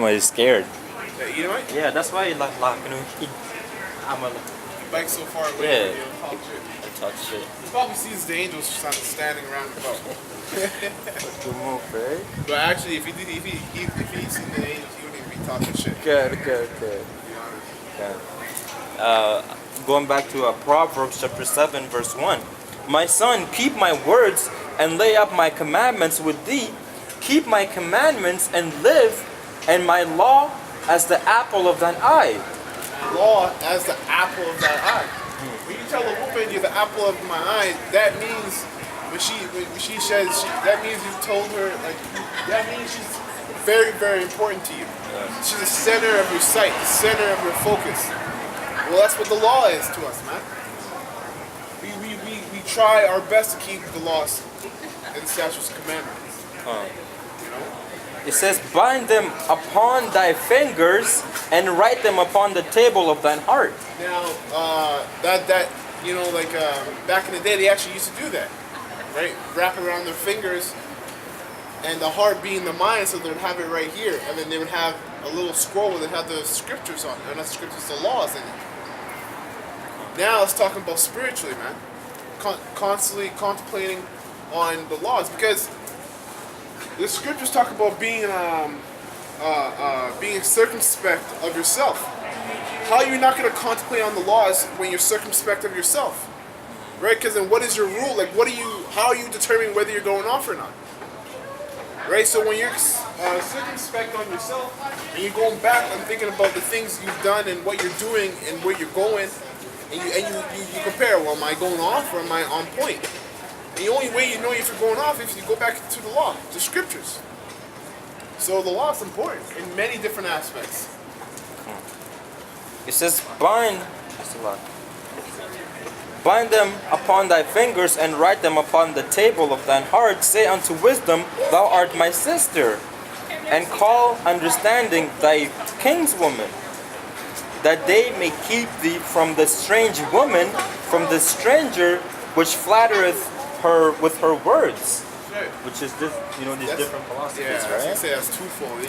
why he's scared. The Edomite? Yeah, that's why he I'm a Like so far away Yeah. from you and talk shit. talk shit. He probably sees the angels standing around the boat. Good move, right? But actually, if he seen the angels, he wouldn't even be talking shit. Good. To be honest. Okay. Going back to Proverbs chapter 7 verse 1. My son, keep my words and lay up my commandments with thee. Keep my commandments and live, and my law as the apple of thine eye. Law as the apple of thy eye. When you tell a woman you're the apple of my eye, that means when she says that means you told her, like, that means she's very, very important to you. She's the center of your sight, the center of your focus. Well, that's what the law is to us, man. We try our best to keep the laws and statutes and commandments. You know? It says, bind them upon thy fingers and write them upon the table of thine heart. Now, back in the day, they actually used to do that, right? Wrap it around their fingers, and the heart being the mind, so they'd have it right here, and then they would have a little scroll where they'd have the scriptures on it, or not the scriptures, the laws in it. Now, let's talk about spiritually, man. Constantly contemplating on the laws, because the scriptures talk about being circumspect of yourself. How are you not going to contemplate on the laws when you're circumspect of yourself? Right? Because then what is your rule? Like, how are you determining whether you're going off or not? Right? So when you're circumspect on yourself and you're going back and thinking about the things you've done and what you're doing and where you're going, and you compare, well, am I going off or am I on point? And the only way you know if you're going off is if you go back to the law, the scriptures. So the law is important in many different aspects. It says, bind them upon thy fingers and write them upon the table of thine heart. Say unto wisdom, thou art my sister, and call understanding thy kinswoman, that they may keep thee from the strange woman, from the stranger which flattereth her with her words. Right. Which is this, these different philosophies, Yeah, I was right? gonna say that's twofold.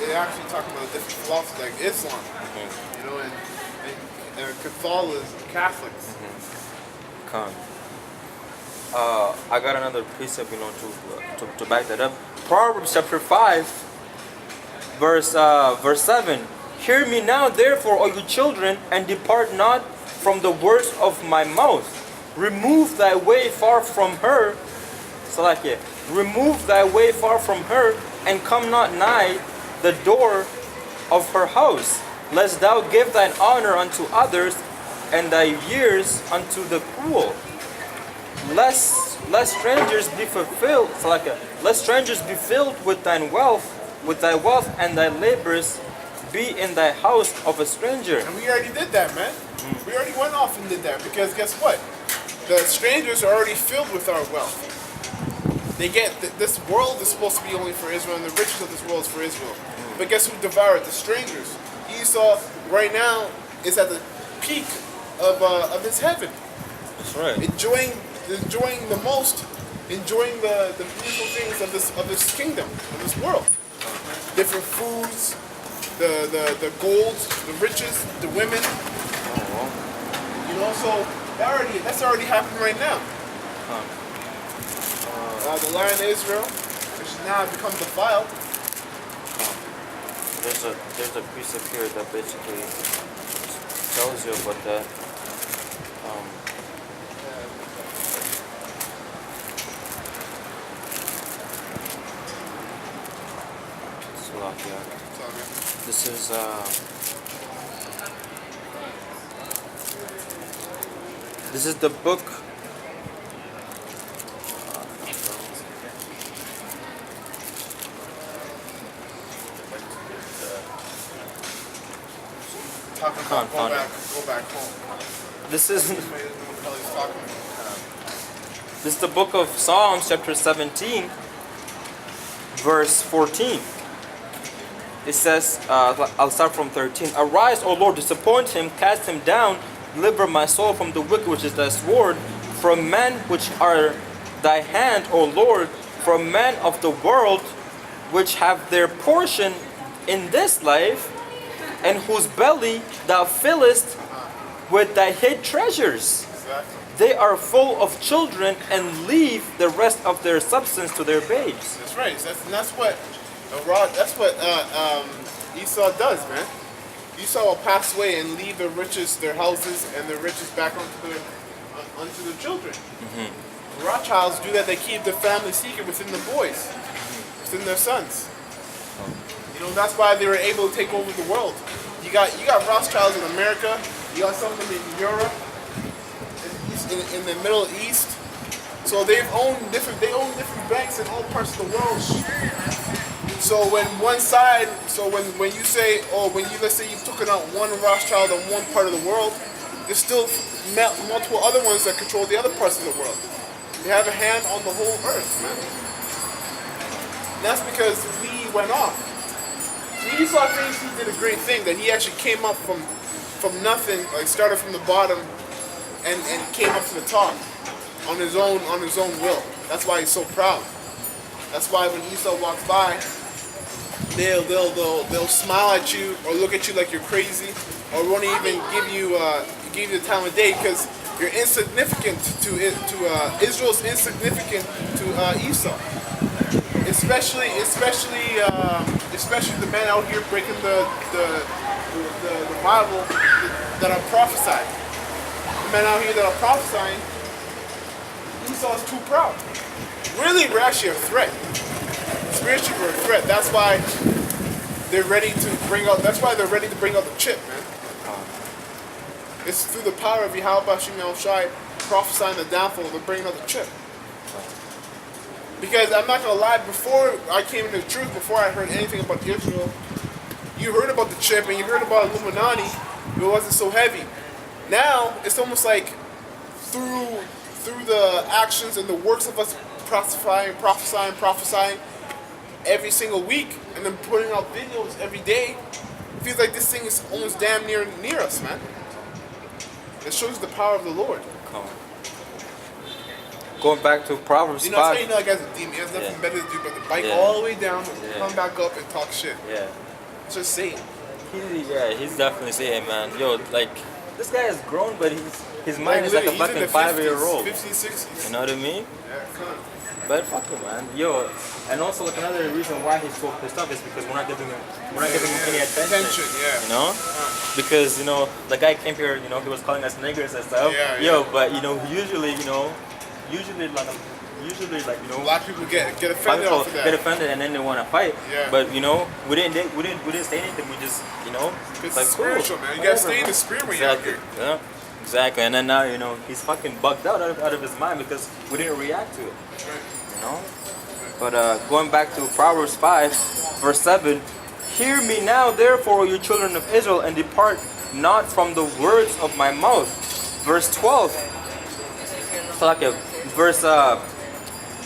They're actually talking about different philosophies like Islam, and Catholicism, Catholics. Con. I got another precept, to back that up. Proverbs chapter 5, verse 7. Hear me now, therefore, O you children, and depart not from the words of my mouth. Remove thy way far from her. Salakia. Remove thy way far from her, and come not nigh the door of her house, lest thou give thine honor unto others, and thy years unto the cruel. Lest strangers be fulfilled, Salakia. Lest strangers be filled with thy wealth, and thy labors be in thy house of a stranger. And we already did that, man. We already went off and did that, because guess what? The strangers are already filled with our wealth. They get this world is supposed to be only for Israel, and the riches of this world is for Israel. But guess who devoured? The strangers. Esau right now is at the peak of his heaven. That's right. Enjoying the beautiful things of this kingdom, of this world. Different foods, the gold, the riches, the women. So that's already happening right now. The land of Israel, which has now become defiled. There's a precept here that basically tells you about that. This is the book. Talking about go back home. This is the book of Psalms, chapter 17, verse 14. It says, I'll start from 13. Arise, O Lord, disappoint him, cast him down, deliver my soul from the wicked, which is thy sword, from men which are thy hand, O Lord, from men of the world, which have their portion in this life, and whose belly thou fillest with thy hid treasures. Exactly. They are full of children and leave the rest of their substance to their babes. That's right. That's what Esau does, man. Esau will pass away and leave the riches, their houses, and their riches back onto their children. The Rothschilds do that. They keep the family secret within the boys, within their sons. You know, that's why they were able to take over the world. You got Rothschilds in America. You got some of them in Europe, in the Middle East. So they own different banks in all parts of the world. So when you say, let's say you've taken out one Rothschild on one part of the world, there's still multiple other ones that control the other parts of the world. They have a hand on the whole earth, man. And that's because Lee went off. Esau thinks he did a great thing, that he actually came up from nothing, like started from the bottom and came up to the top on his own will. That's why he's so proud. That's why when Esau walks by, they'll smile at you or look at you like you're crazy, or won't even give you the time of day, because you're insignificant to Israel's insignificant to Esau. Especially the men out here breaking the Bible that are prophesying. The men out here that are prophesying, Esau's too proud. Really, we're actually a threat. Spiritually, we're a threat. That's why they're ready to bring out. That's why they're ready to bring out the chip, man. It's through the power of Yahweh Bashim Shai prophesying the downfall. They're bringing out the chip. Because I'm not gonna lie, before I came into the truth, before I heard anything about Israel, you heard about the chip and you heard about Illuminati, but it wasn't so heavy. Now it's almost like through the actions and the works of us prophesying every single week, and then putting out videos every day, it feels like this thing is almost damn near us, man. It shows the power of the Lord. Going back to Proverbs 5. That's how you know a guy's a demon. He has nothing better to do but to bike all the way down, come back up, and talk shit. Yeah. It's just saying. He's definitely saying, man, yo, like, this guy has grown, but his mind is like a fucking 5-year-old. 50s, 60s. You know what I mean? Yeah, come on. But fuck him, man. Yo, and also like another reason why he's so pissed off is because we're not giving him any attention. Yeah. You know? Because, you know, the guy came here, you know, he was calling us niggers and stuff. Yeah. But you know, usually, like, you know, black people get offended off of that. Get offended and then they want to fight. Yeah. But you know, we didn't say anything. We just, you know, it's like spiritual, man. You gotta stay in the spirit when you're out here. Yeah. Exactly. And then now, you know, he's fucking bugged out of his mind because we didn't react to it. Right. You know. But going back to Proverbs 5, verse 7, hear me now, therefore, you children of Israel, and depart not from the words of my mouth. Verse 12.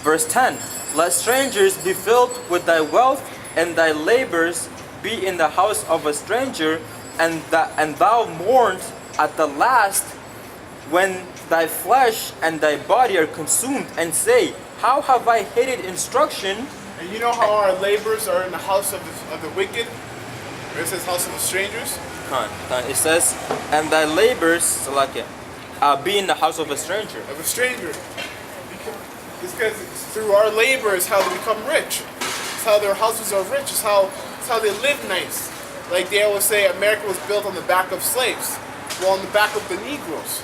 Verse 10, let strangers be filled with thy wealth, and thy labors be in the house of a stranger, and thou mournest at the last, when thy flesh and thy body are consumed, and say, how have I hated instruction? And you know how our labors are in the house of the wicked? Where it says house of the strangers? It says, and thy labors, be in the house of a stranger. Of a stranger. It's because through our labor is how they become rich. It's how their houses are rich. It's how they live nice. Like they always say, America was built on the back of slaves. Well, on the back of the Negroes.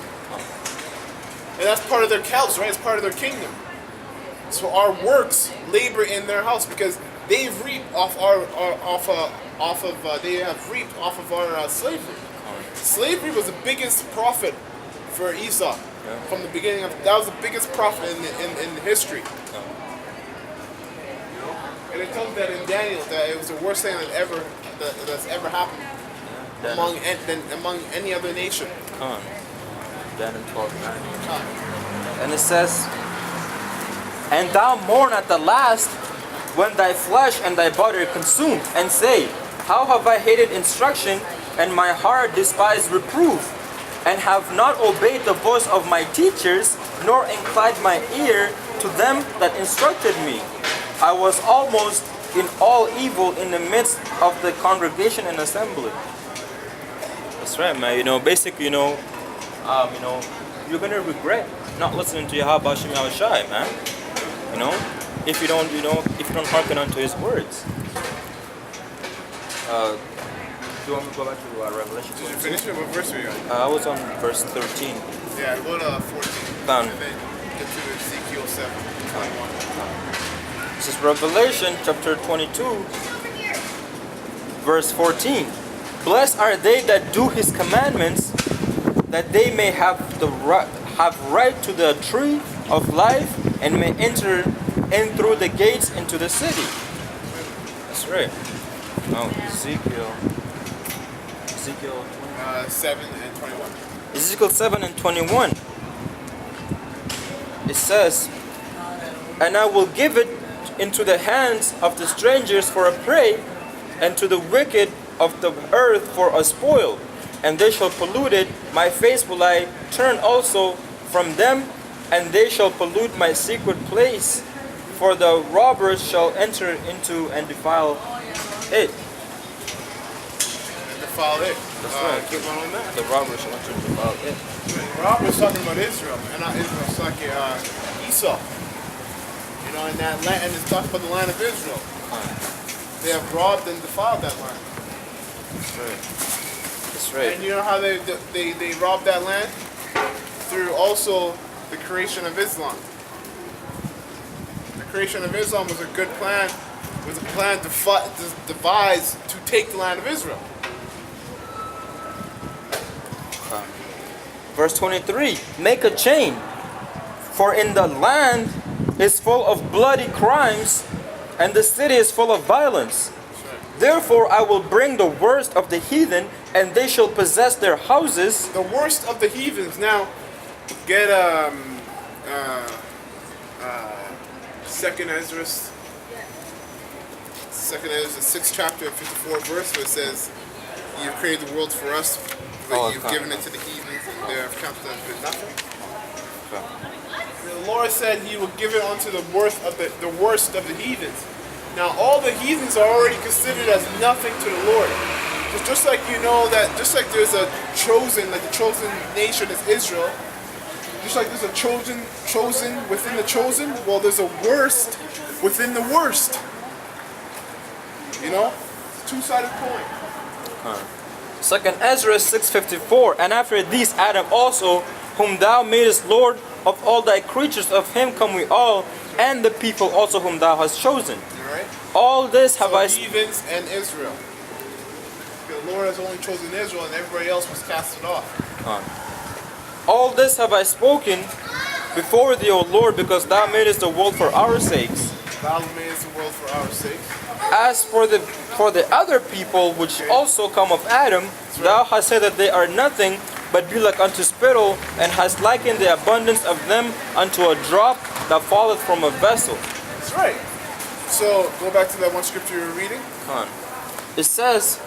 And that's part of their house, right? It's part of their kingdom. So our works labor in their house because they reap they have reaped off of our slavery. Slavery was the biggest profit for Esau from the beginning of. That was the biggest profit in history. You know, and it tells that in Daniel that it was the worst thing that's ever happened among any other nation. Daniel 12:9. And it says, and thou mourn at the last, when thy flesh and thy body are consumed, and say, how have I hated instruction, and my heart despised reproof, and have not obeyed the voice of my teachers, nor inclined my ear to them that instructed me. I was almost in all evil in the midst of the congregation and assembly. That's right, man. Basically, you're gonna regret not listening to Yahweh Hashem Yahushai, man. If you don't, if you don't hearken unto His words. Do you want me to go back to Revelation? Did you finish it? What verse were you on? I was on verse 13. Yeah, go to 14. Found. And then get to Ezekiel 7, 21. This is Revelation chapter 22, verse 14. Blessed are they that do His commandments, that they may have right to the tree of life and may enter in through the gates into the city. That's right. Oh, Ezekiel 7 and 21. Ezekiel 7 and 21. It says, and I will give it into the hands of the strangers for a prey, and to the wicked of the earth for a spoil, and they shall pollute it. My face will I turn also from them, and they shall pollute my secret place, for the robbers shall enter into and defile it. And defile it. That's right. Keep on that. The robbers shall enter and defile it. Rob was talking about Israel, and not Israel. It's like Esau. In that land, and it's talking about the land of Israel. They have robbed and defiled that land. That's right. That's right. And you know how they robbed that land? Through also the creation of Islam. The creation of Islam was a good plan. Was a plan devised to take the land of Israel. Verse 23, make a chain, for in the land is full of bloody crimes, and the city is full of violence. Therefore I will bring the worst of the heathen, and they shall possess their houses. The worst of the heathens. Now, get Second Ezra, the 6th chapter, 54 verse, where it says, "You've created the world for us, but you've given it to the heathens, and they have counted them for nothing." The Lord said He will give it unto the worst of the heathens. Now, all the heathens are already considered as nothing to the Lord. Just like just like there's a chosen, like the chosen nation is Israel. Just like there's a chosen within the chosen, well, there's a worst within the worst. Two-sided coin. Second Ezra 6:54, and after these Adam also, whom thou madest Lord of all thy creatures, of him come we all, and the people also whom thou hast chosen. Right? All this have I heathens and Israel. The Lord has only chosen Israel, and everybody else was casted off. All this have I spoken before thee, O Lord, because thou madest the world for our sakes. Thou madest the world for our sakes. As for the other people which also come of Adam, thou hast said that they are nothing, but be like unto spittle, and hast likened the abundance of them unto a drop that falleth from a vessel. That's right. So go back to that one scripture you were reading. It says,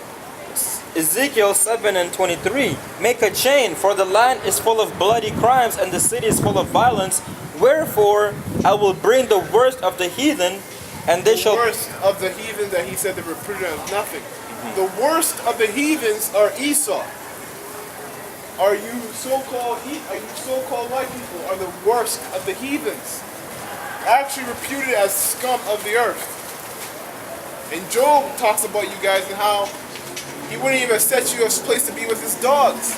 Ezekiel 7 and 23, make a chain, for the land is full of bloody crimes, and the city is full of violence. Wherefore I will bring the worst of the heathen, and they shall... The worst of the heathen that He said they were pretty as nothing. The worst of the heathens are Esau. Are you so-called white people are the worst of the heathens, actually reputed as scum of the earth. And Job talks about you guys and how he wouldn't even set you a place to be with his dogs.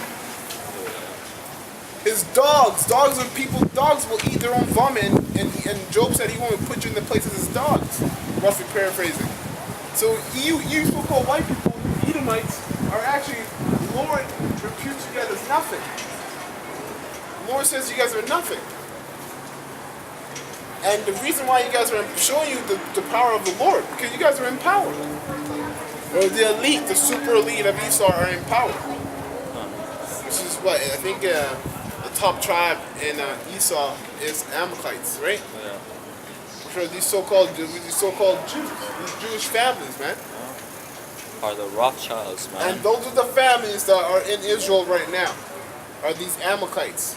His dogs are people. Dogs will eat their own vomit, and Job said he won't put you in the place of his dogs. Roughly paraphrasing. So you so-called white people, Edomites, are actually, the Lord reputes you guys as nothing. The Lord says you guys are nothing. And the reason why you guys are showing you the power of the Lord, because you guys are in power. Or the elite, the super elite of Esau are in power. Which is what, I think the top tribe in Esau is Amalekites, right? Yeah. Which are these so-called Jews, these Jewish families, man. Are the Rothschilds, man. And those are the families that are in Israel right now, are these Amalekites.